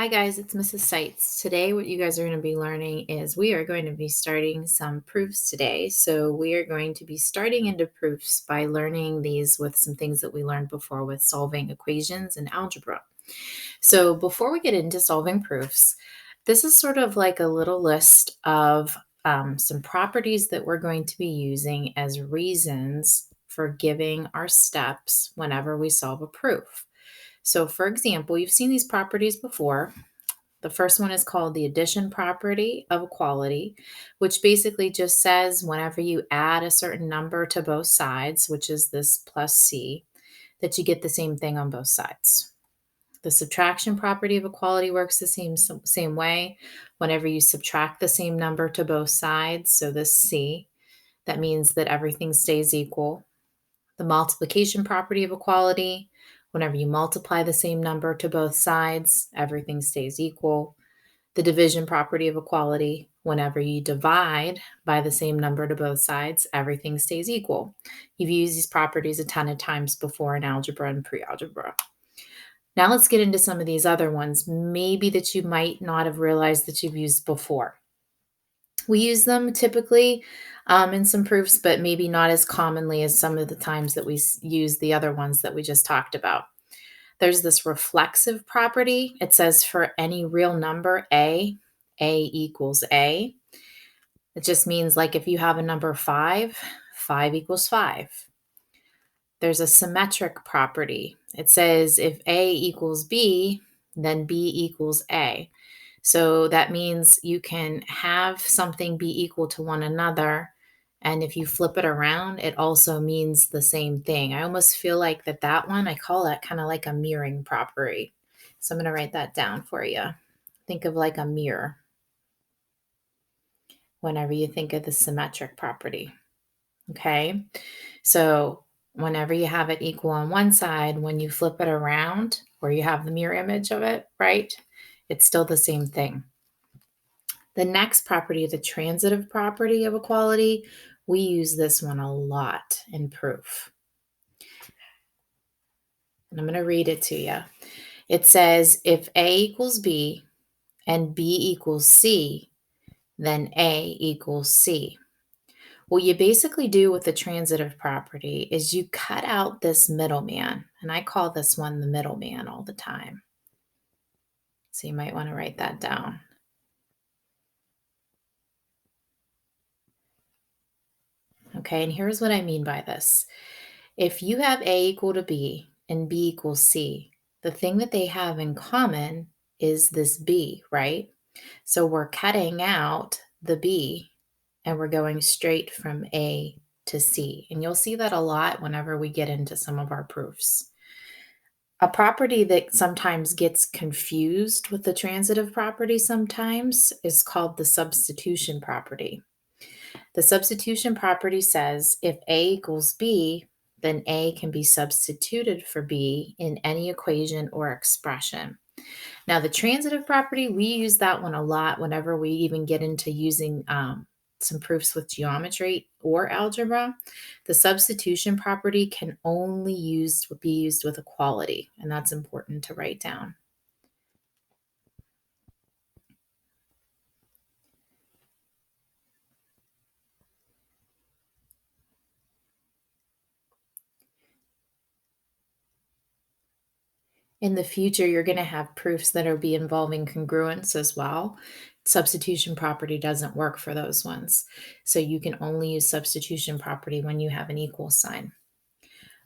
Hi guys, it's Mrs. Seitz. Today what you guys are going to be learning is we are going to be starting some proofs today. So we are going to be starting into proofs by learning these with some things that we learned before with solving equations and algebra. So before we get into solving proofs, this is sort of like a little list of some properties that we're going to be using as reasons for giving our steps whenever we solve a proof. So for example, you've seen these properties before. The first one is called the addition property of equality, which basically just says whenever you add a certain number to both sides, which is this plus c, that you get the same thing on both sides. The subtraction property of equality works the same way. Whenever you subtract the same number to both sides, so this c, that means that everything stays equal. The multiplication property of equality, whenever you multiply the same number to both sides, everything stays equal. The division property of equality, whenever you divide by the same number to both sides, everything stays equal. You've used these properties a ton of times before in algebra and pre-algebra. Now let's get into some of these other ones, maybe that you might not have realized that you've used before. We use them typically in some proofs, but maybe not as commonly as some of the times that we use the other ones that we just talked about. There's this reflexive property. It says for any real number, A equals A. It just means like if you have a number 5 equals 5. There's a symmetric property. It says if A equals B, then B equals A. So that means you can have something be equal to one another. And if you flip it around, it also means the same thing. I almost feel like that one, I call that kind of like a mirroring property. So I'm going to write that down for you. Think of like a mirror whenever you think of the symmetric property. Okay. So whenever you have it equal on one side, when you flip it around where you have the mirror image of it, right? It's still the same thing. The next property, the transitive property of equality, we use this one a lot in proof. And I'm going to read it to you. It says if A equals B and B equals C, then A equals C. What you basically do with the transitive property is you cut out this middleman, and I call this one the middleman all the time. So you might want to write that down. Okay, and here's what I mean by this. If you have A equal to B and B equals C, the thing that they have in common is this B, right? So we're cutting out the B and we're going straight from A to C. And you'll see that a lot whenever we get into some of our proofs. A property that sometimes gets confused with the transitive property sometimes is called the substitution property. The substitution property says if A equals B, then A can be substituted for B in any equation or expression. Now, the transitive property, we use that one a lot whenever we even get into using some proofs with geometry or algebra. The substitution property can only be used with equality, and that's important to write down. In the future, you're going to have proofs that will be involving congruence as well. Substitution property doesn't work for those ones. So you can only use substitution property when you have an equal sign.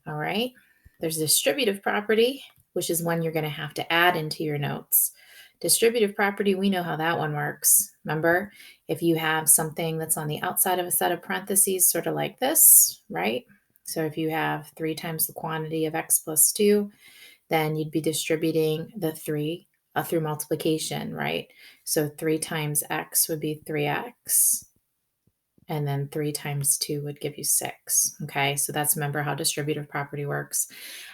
All right. There's distributive property, which is one you're going to have to add into your notes. Distributive property, we know how that one works. Remember, if you have something that's on the outside of a set of parentheses, sort of like this, right? So if you have 3 times the quantity of x plus 2, then you'd be distributing the 3 through multiplication, right? So 3 times x would be 3x, and then 3 times 2 would give you 6, okay? So that's, remember how distributive property works.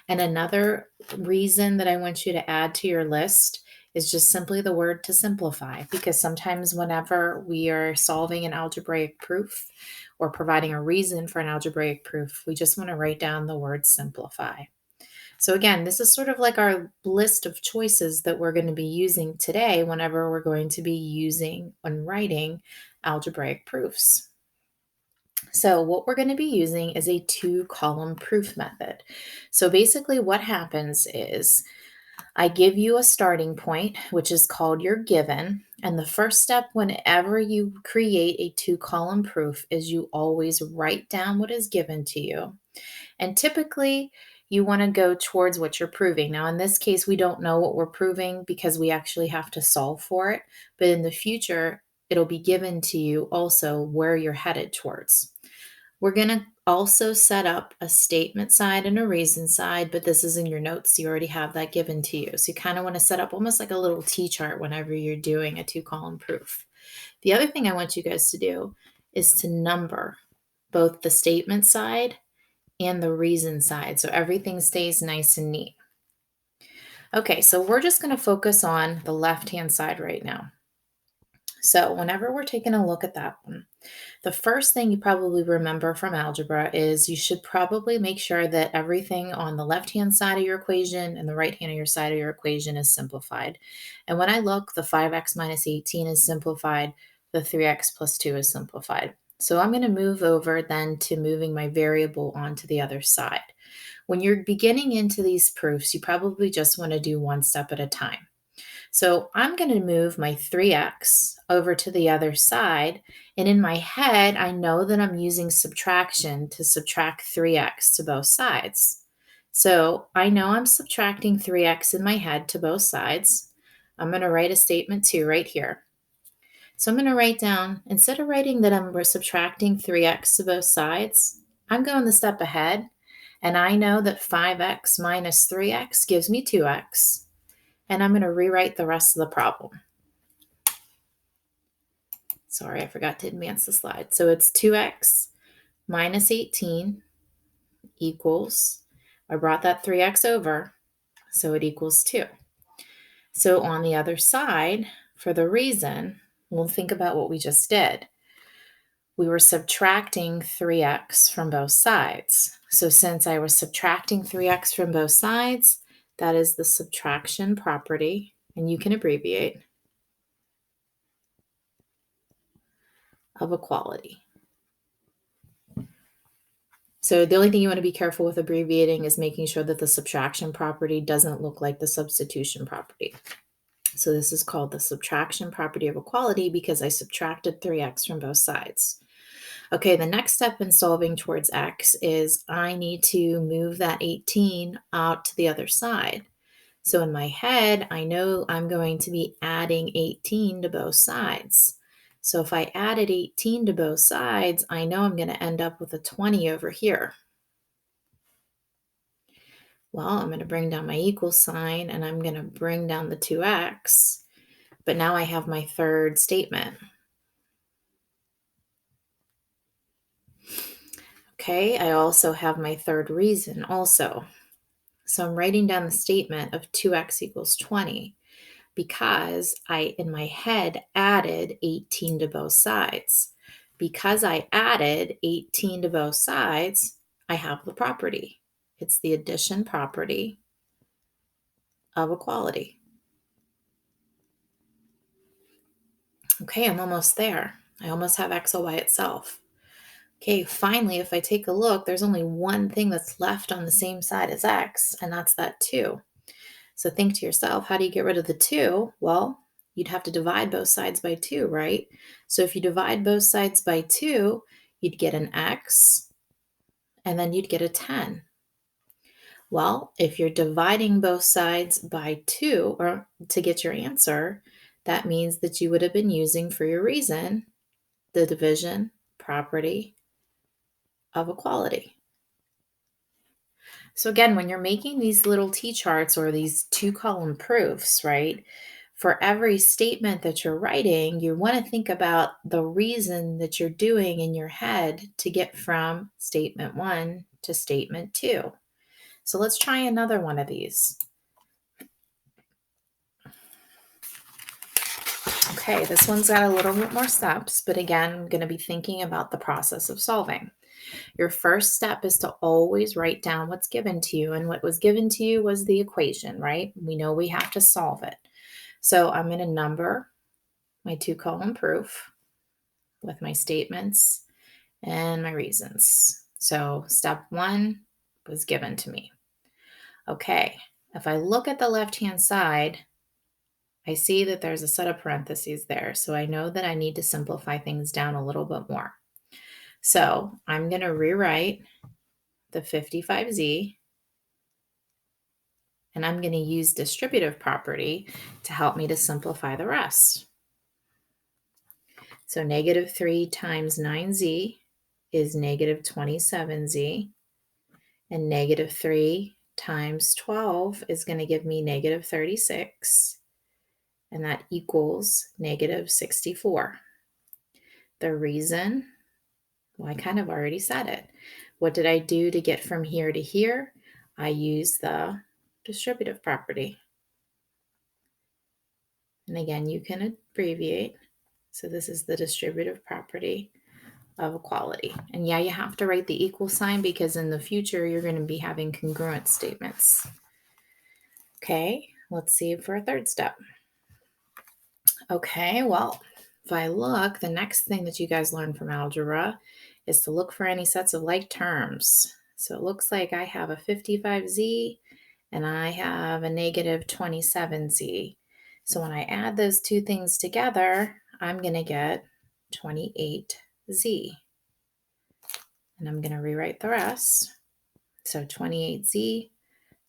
And another reason that I want you to add to your list is just simply the word to simplify, because sometimes whenever we are solving an algebraic proof or providing a reason for an algebraic proof, we just want to write down the word simplify. So again, this is sort of like our list of choices that we're going to be using today whenever we're going to be using and writing algebraic proofs. So what we're going to be using is a two-column proof method. So basically what happens is I give you a starting point, which is called your given. And the first step whenever you create a two-column proof is you always write down what is given to you. And typically, you want to go towards what you're proving. Now, in this case, we don't know what we're proving because we actually have to solve for it. But in the future, it'll be given to you also where you're headed towards. We're going to also set up a statement side and a reason side, but this is in your notes. So you already have that given to you. So you kind of want to set up almost like a little T-chart whenever you're doing a two-column proof. The other thing I want you guys to do is to number both the statement side and the reason side, so everything stays nice and neat. Okay, so we're just going to focus on the left-hand side right now. So whenever we're taking a look at that one, the first thing you probably remember from algebra is you should probably make sure that everything on the left-hand side of your equation and the right-hand of your side of your equation is simplified. And when I look, the 5x minus 18 is simplified, the 3x plus 2 is simplified. So I'm going to move over then to moving my variable onto the other side. When you're beginning into these proofs, you probably just want to do one step at a time. So I'm going to move my 3x over to the other side. And in my head, I know that I'm using subtraction to subtract 3x to both sides. So I know I'm subtracting 3x in my head to both sides. I'm going to write a statement 2 right here. So I'm going to write down, instead of writing that I'm subtracting 3x to both sides, I'm going the step ahead. And I know that 5x minus 3x gives me 2x. And I'm going to rewrite the rest of the problem. Sorry, I forgot to advance the slide. So it's 2x minus 18 equals, I brought that 3x over, so it equals 2. So on the other side, for the reason, we'll think about what we just did. We were subtracting 3x from both sides. So since I was subtracting 3x from both sides, that is the subtraction property, and you can abbreviate, of equality. So the only thing you want to be careful with abbreviating is making sure that the subtraction property doesn't look like the substitution property. So this is called the subtraction property of equality because I subtracted 3x from both sides. Okay, the next step in solving towards x is I need to move that 18 out to the other side. So in my head, I know I'm going to be adding 18 to both sides. So if I added 18 to both sides, I know I'm going to end up with a 20 over here. Well, I'm going to bring down my equal sign and I'm going to bring down the 2x. But now I have my third statement. Okay, I also have my third reason also. So I'm writing down the statement of 2x equals 20 because I, in my head, added 18 to both sides. Because I added 18 to both sides, I have the property. It's the addition property of equality. Okay, I'm almost there. I almost have x all by itself. Okay, finally, if I take a look, there's only one thing that's left on the same side as x, and that's that 2. So think to yourself, how do you get rid of the 2? Well, you'd have to divide both sides by 2, right? So if you divide both sides by 2, you'd get an x, and then you'd get a 10. Well, if you're dividing both sides by 2 or to get your answer, that means that you would have been using for your reason the division property of equality. So again, when you're making these little T-charts or these two-column proofs, right, for every statement that you're writing, you want to think about the reason that you're doing in your head to get from statement 1 to statement 2. So let's try another one of these. Okay, this one's got a little bit more steps, but again, I'm going to be thinking about the process of solving. Your first step is to always write down what's given to you. And what was given to you was the equation, right? We know we have to solve it. So I'm going to number my 2-column proof with my statements and my reasons. So step 1 was given to me. Okay, if I look at the left-hand side, I see that there's a set of parentheses there. So I know that I need to simplify things down a little bit more. So I'm going to rewrite the 55z, and I'm going to use distributive property to help me to simplify the rest. So negative 3 times 9z is negative 27z, and negative 3 times 12 is going to give me negative 36, and that equals negative 64. The reason, well, I kind of already said it. What did I do to get from here to here? I used the distributive property. And again, you can abbreviate. So this is the distributive property of equality. And yeah, you have to write the equal sign because in the future, you're going to be having congruent statements. Okay, let's see for a third step. Okay, well, if I look, the next thing that you guys learn from algebra is to look for any sets of like terms. So it looks like I have a 55z and I have a negative 27z. So when I add those two things together, I'm going to get 28z. And I'm going to rewrite the rest. So 28z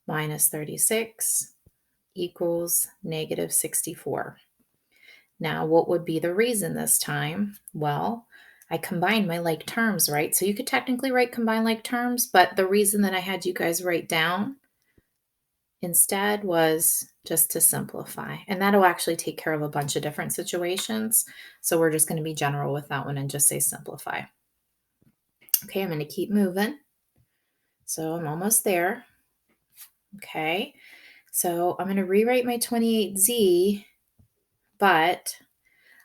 minus 36 equals negative 64. Now, what would be the reason this time? Well, I combined my like terms, right? So you could technically write combine like terms, but the reason that I had you guys write down instead was just to simplify. And that'll actually take care of a bunch of different situations. So we're just going to be general with that one and just say simplify. Okay, I'm going to keep moving. So I'm almost there. Okay, so I'm going to rewrite my 28z, but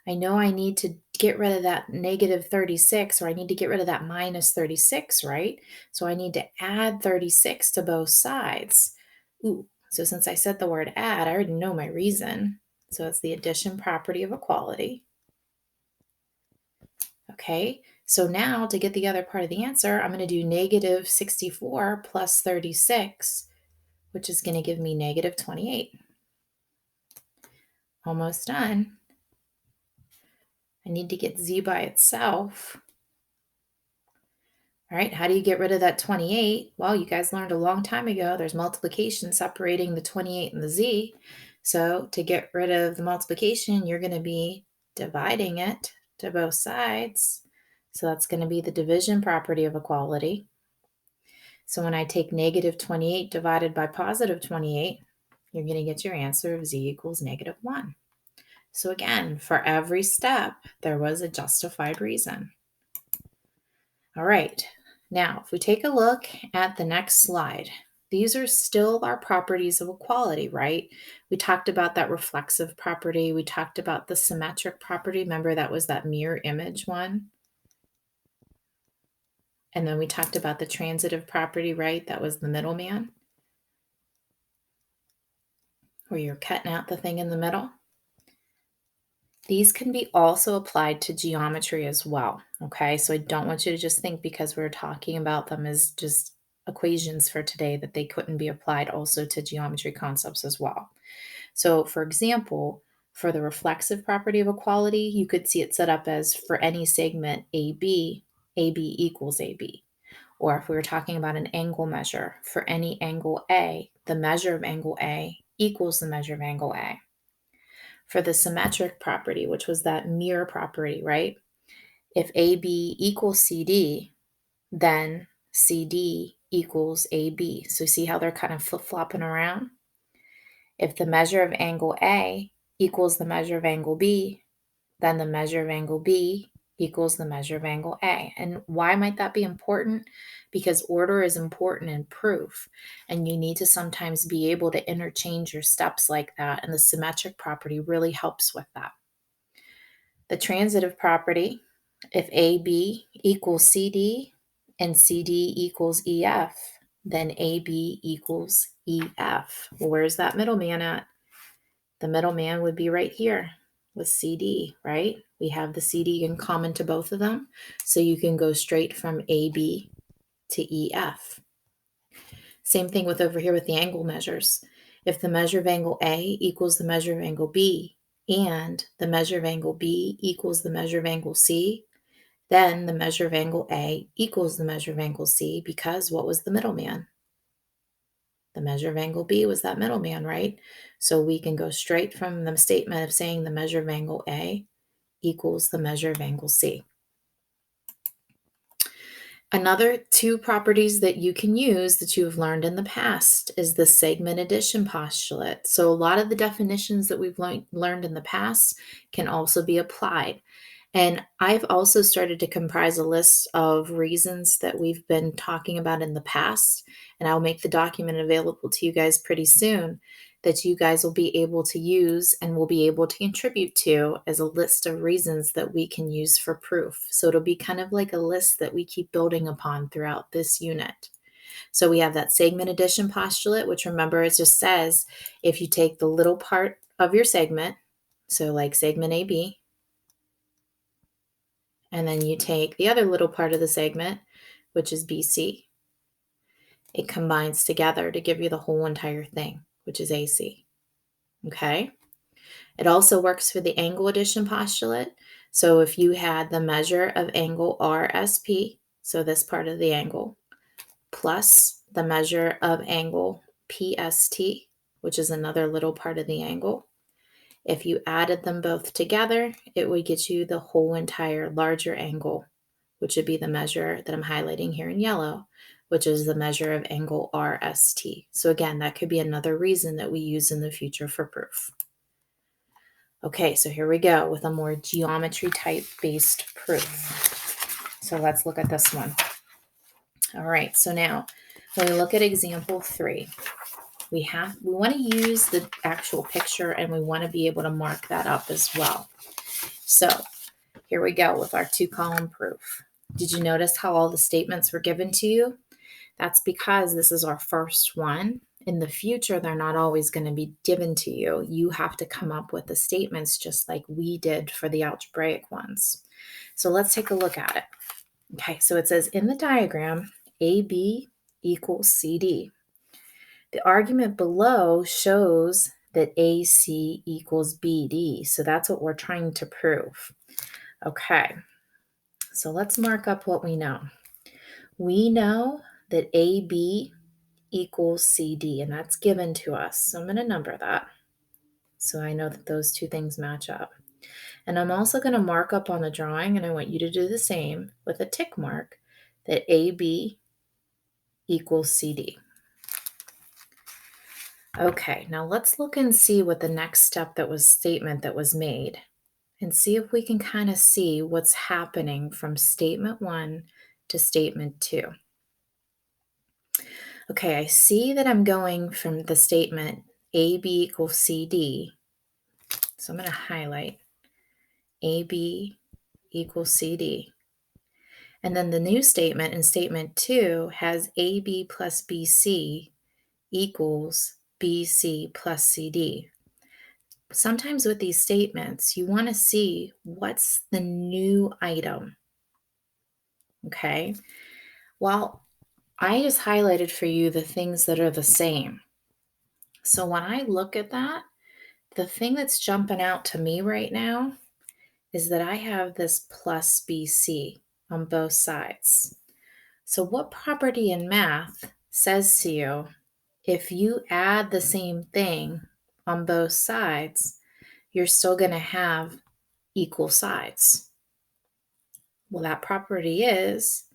I know I need to get rid of that negative 36, or I need to get rid of that minus 36, right? So I need to add 36 to both sides. Ooh, so since I said the word add, I already know my reason. So it's the addition property of equality. Okay, so now to get the other part of the answer, I'm going to do negative 64 plus 36, which is going to give me negative 28. Almost done. I need to get z by itself. All right, how do you get rid of that 28? Well, you guys learned a long time ago, there's multiplication separating the 28 and the z. So to get rid of the multiplication, you're going to be dividing it to both sides. So that's going to be the division property of equality. So when I take negative 28 divided by positive 28, you're going to get your answer of z equals negative 1. So again, for every step, there was a justified reason. All right, now if we take a look at the next slide, these are still our properties of equality, right? We talked about that reflexive property. We talked about the symmetric property. Remember, that was that mirror image one. And then we talked about the transitive property, right? That was the middleman, where you're cutting out the thing in the middle. These can be also applied to geometry as well, okay? So I don't want you to just think because we're talking about them as just equations for today that they couldn't be applied also to geometry concepts as well. So for example, for the reflexive property of equality, you could see it set up as for any segment AB, AB equals AB. Or if we were talking about an angle measure, for any angle A, the measure of angle A equals the measure of angle A. For the symmetric property, which was that mirror property, right? If AB equals CD, then CD equals AB. So see how they're kind of flip-flopping around? If the measure of angle A equals the measure of angle B, then the measure of angle B equals the measure of angle A. And why might that be important? Because order is important in proof, and you need to sometimes be able to interchange your steps like that, and the symmetric property really helps with that. The transitive property, if AB equals CD, and CD equals EF, then AB equals EF. Well, where's that middleman at? The middleman would be right here with CD, right? We have the CD in common to both of them, so you can go straight from AB to EF. Same thing with over here with the angle measures. If the measure of angle A equals the measure of angle B, and the measure of angle B equals the measure of angle C, then the measure of angle A equals the measure of angle C, because what was the middleman? The measure of angle B was that middleman, right? So we can go straight from the statement of saying the measure of angle A equals the measure of angle C. Another two properties that you can use that you have learned in the past is the segment addition postulate. So a lot of the definitions that we've learned in the past can also be applied. And I've also started to comprise a list of reasons that we've been talking about in the past, and I'll make the document available to you guys pretty soon that you guys will be able to use and will be able to contribute to as a list of reasons that we can use for proof. So it'll be kind of like a list that we keep building upon throughout this unit. So we have that segment addition postulate, which, remember, it just says if you take the little part of your segment, so like segment AB, and then you take the other little part of the segment, which is BC. It combines together to give you the whole entire thing, which is AC. Okay? It also works for the angle addition postulate. So if you had the measure of angle RSP, so this part of the angle, plus the measure of angle PST, which is another little part of the angle, if you added them both together, it would get you the whole entire larger angle, which would be the measure that I'm highlighting here in yellow, which is the measure of angle RST. So again, that could be another reason that we use in the future for proof. Okay, so here we go with a more geometry type based proof. So let's look at this one. All right, so now when we look at example 3, we want to use the actual picture, and we want to be able to mark that up as well. So here we go with our 2-column proof. Did you notice how all the statements were given to you? That's because this is our first one. In the future, they're not always going to be given to you. You have to come up with the statements just like we did for the algebraic ones. So let's take a look at it. Okay, so it says in the diagram, AB equals CD. The argument below shows that AC equals BD. So that's what we're trying to prove. Okay, so let's mark up what we know. We know that AB equals CD, and that's given to us. So I'm going to number that so I know that those two things match up. And I'm also going to mark up on the drawing, and I want you to do the same with a tick mark, that AB equals CD. Okay, now let's look and see what the next statement that was made, and see if we can kind of see what's happening from statement 1 to statement 2. Okay, I see that I'm going from the statement AB equals CD. So I'm going to highlight AB equals CD. And then the new statement in statement 2 has AB plus BC equals BC plus CD. Sometimes with these statements, you want to see what's the new item. Okay? Well, I just highlighted for you the things that are the same. So when I look at that, the thing that's jumping out to me right now is that I have this plus BC on both sides. So what property in math says to you, if you add the same thing on both sides, you're still going to have equal sides? Well, that property is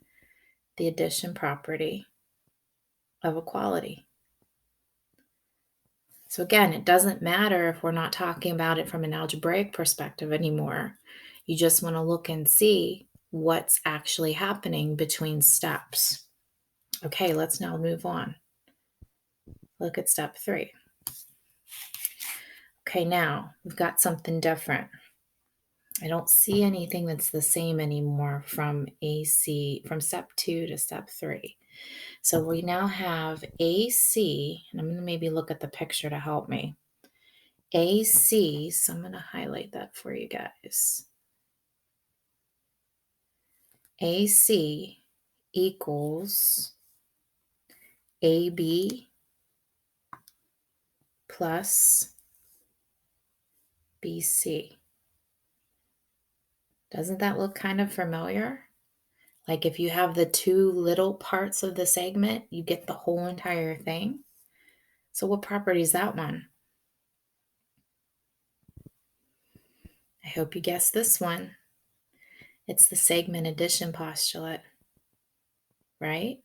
the addition property of equality. So again, it doesn't matter if we're not talking about it from an algebraic perspective anymore. You just want to look and see what's actually happening between steps. Okay, let's now move on. Look at step 3. Okay, now we've got something different. I don't see anything that's the same anymore from step 2 to step 3. So we now have AC, and I'm going to maybe look at the picture to help me. AC, so I'm going to highlight that for you guys. AC equals AB plus BC. Doesn't that look kind of familiar? Like if you have the two little parts of the segment, you get the whole entire thing. So what property is that one? I hope you guessed this one. It's the segment addition postulate, right?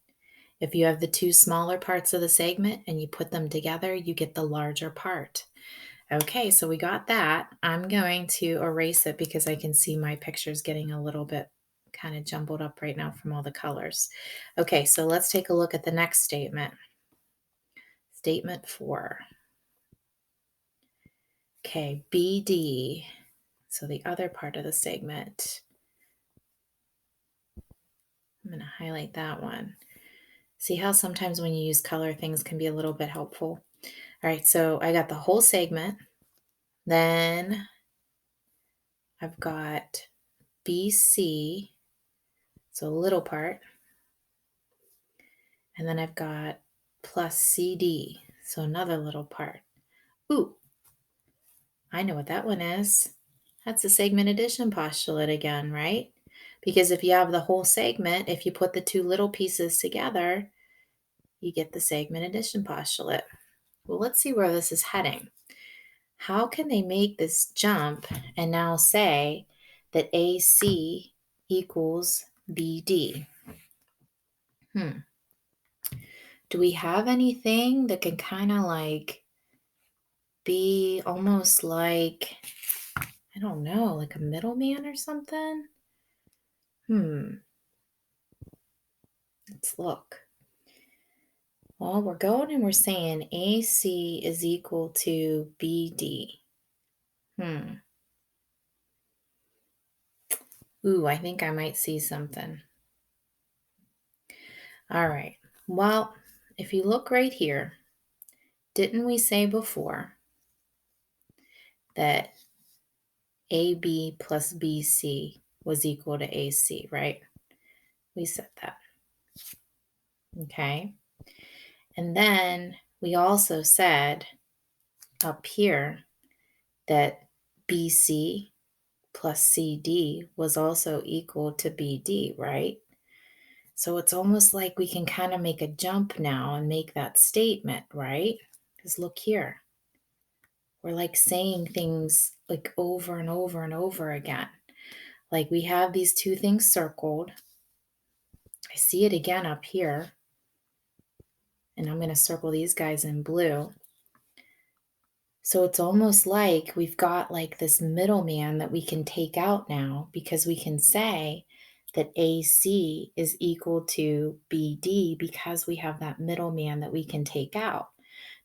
If you have the two smaller parts of the segment and you put them together, you get the larger part. Okay, so we got that. I'm going to erase it because I can see my picture's getting a little bit kind of jumbled up right now from all the colors. Okay, so let's take a look at the next statement. Statement 4. Okay, BD. So the other part of the segment. I'm going to highlight that one. See how sometimes when you use color, things can be a little bit helpful. All right, so I got the whole segment. Then I've got BC, so a little part. And then I've got plus CD, so another little part. Ooh, I know what that one is. That's the segment addition postulate again, right? Because if you have the whole segment, if you put the two little pieces together, you get the segment addition postulate. Well, let's see where this is heading. How can they make this jump and now say that AC equals BD? Do we have anything that can kind of like be almost like, I don't know, like a middleman or something? Let's look. Well, we're going and we're saying AC is equal to BD. Ooh, I think I might see something. All right. Well, if you look right here, didn't we say before that AB plus BC was equal to AC, right? We said that. Okay. And then we also said up here that BC plus CD was also equal to BD, right? So it's almost like we can kind of make a jump now and make that statement, right? Because look here. We're like saying things like over and over and over again. Like we have these two things circled. I see it again up here. And I'm going to circle these guys in blue. So it's almost like we've got like this middleman that we can take out now because we can say that AC is equal to BD because we have that middleman that we can take out.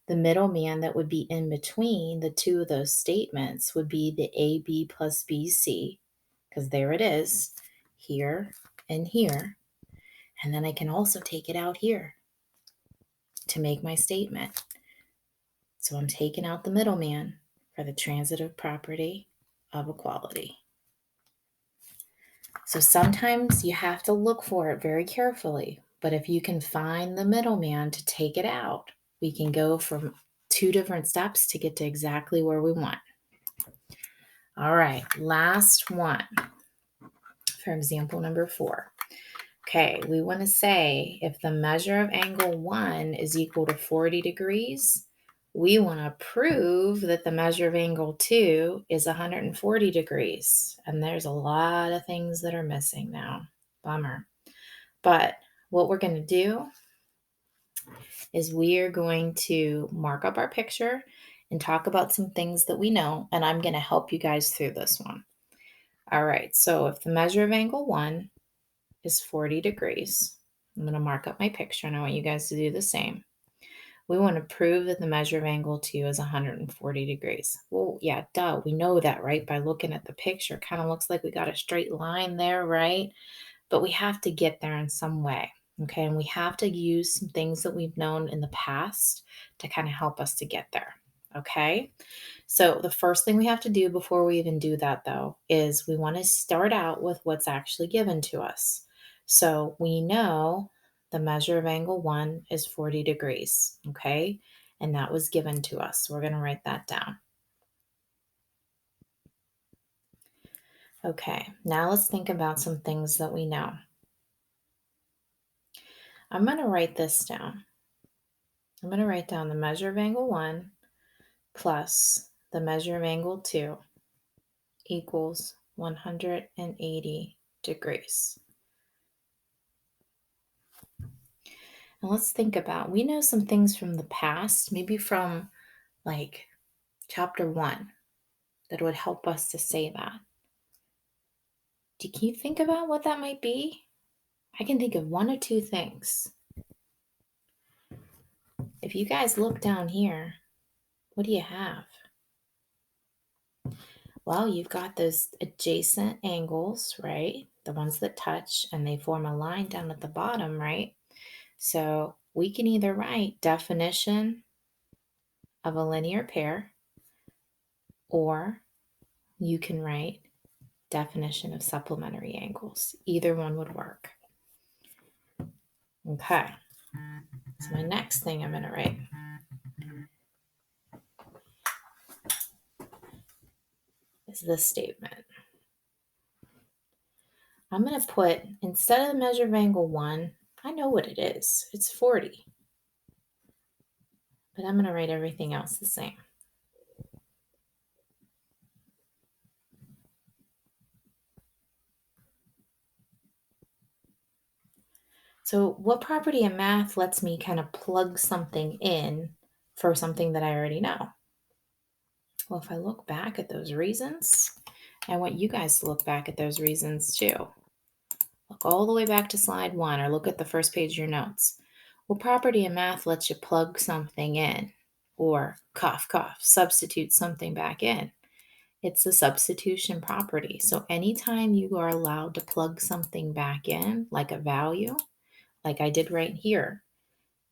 The middleman that would be in between the two of those statements would be the AB plus BC, because there it is, here and here. And then I can also take it out here to make my statement. So I'm taking out the middleman for the transitive property of equality. So sometimes you have to look for it very carefully, but if you can find the middleman to take it out, we can go from two different steps to get to exactly where we want. All right, last one for example number 4. Okay, we want to say if the measure of angle 1 is equal to 40 degrees, we want to prove that the measure of angle 2 is 140 degrees. And there's a lot of things that are missing now. Bummer. But what we're going to do is we are going to mark up our picture and talk about some things that we know, and I'm going to help you guys through this one. All right, so if the measure of angle 1 is 40 degrees, I'm going to mark up my picture and I want you guys to do the same. We want to prove that the measure of angle 2 is 140 degrees. Well, yeah, duh, we know that, right? By looking at the picture, kind of looks like we got a straight line there, right? But we have to get there in some way, okay? And we have to use some things that we've known in the past to kind of help us to get there, okay? So the first thing we have to do before we even do that, though, is we want to start out with what's actually given to us. So we know the measure of angle 1 is 40 degrees, okay? And that was given to us. So we're going to write that down. Okay, now let's think about some things that we know. I'm going to write this down. I'm going to write down the measure of angle 1 plus the measure of angle 2 equals 180 degrees. And let's think about, we know some things from the past, maybe from like chapter 1, that would help us to say that. Can you think about what that might be? I can think of one or two things. If you guys look down here, what do you have? Well, you've got those adjacent angles, right? The ones that touch and they form a line down at the bottom, right? So we can either write definition of a linear pair, or you can write definition of supplementary angles. Either one would work. Okay. So my next thing I'm going to write is this statement. I'm going to put, instead of the measure of angle 1, I know what it is. It's 40. But I'm going to write everything else the same. So what property in math lets me kind of plug something in for something that I already know? Well, if I look back at those reasons, I want you guys to look back at those reasons too. Look all the way back to slide 1, or look at the first page of your notes. What property in math lets you plug something in, or cough, cough, substitute something back in? It's the substitution property. So anytime you are allowed to plug something back in, like a value, like I did right here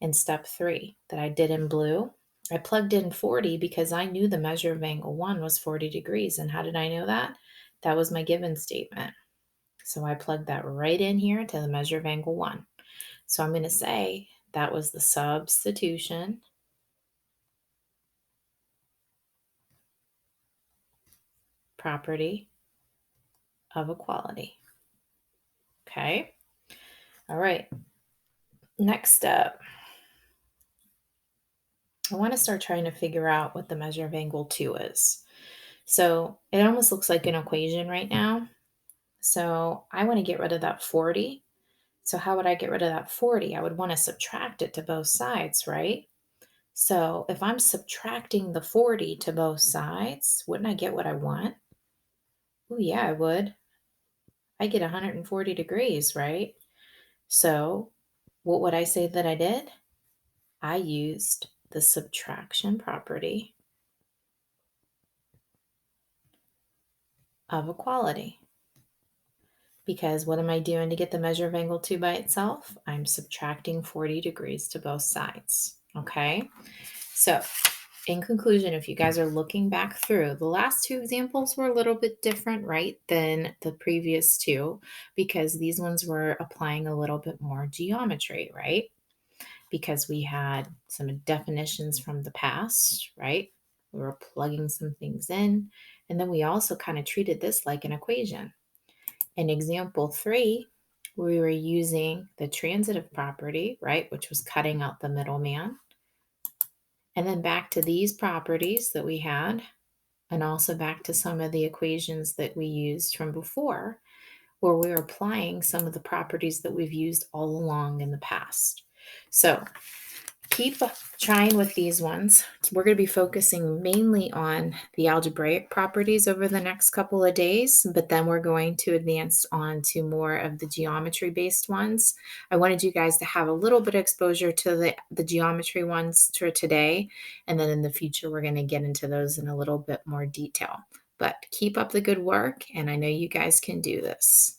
in step 3 that I did in blue, I plugged in 40 because I knew the measure of angle 1 was 40 degrees. And how did I know that? That was my given statement. So I plugged that right in here to the measure of angle 1. So I'm going to say that was the substitution property of equality. Okay. All right. Next step, I want to start trying to figure out what the measure of angle 2 is. So it almost looks like an equation right now. So I want to get rid of that 40. So how would I get rid of that 40? I would want to subtract it to both sides, right? So if I'm subtracting the 40 to both sides, wouldn't I get what I want? Oh, yeah, I would. I get 140 degrees, right? So what would I say that I did? I used the subtraction property of equality. Because what am I doing to get the measure of angle 2 by itself? I'm subtracting 40 degrees to both sides, okay? So in conclusion, if you guys are looking back through, the last two examples were a little bit different, right, than the previous two, because these ones were applying a little bit more geometry, right? Because we had some definitions from the past, right? We were plugging some things in, and then we also kind of treated this like an equation. In example 3, we were using the transitive property, right, which was cutting out the middleman. And then back to these properties that we had, and also back to some of the equations that we used from before, where we're applying some of the properties that we've used all along in the past. So Keep trying with these ones. We're going to be focusing mainly on the algebraic properties over the next couple of days, but then we're going to advance on to more of the geometry based ones. I wanted you guys to have a little bit of exposure to the geometry ones for today, and then in the future, we're going to get into those in a little bit more detail. But keep up the good work, and I know you guys can do this.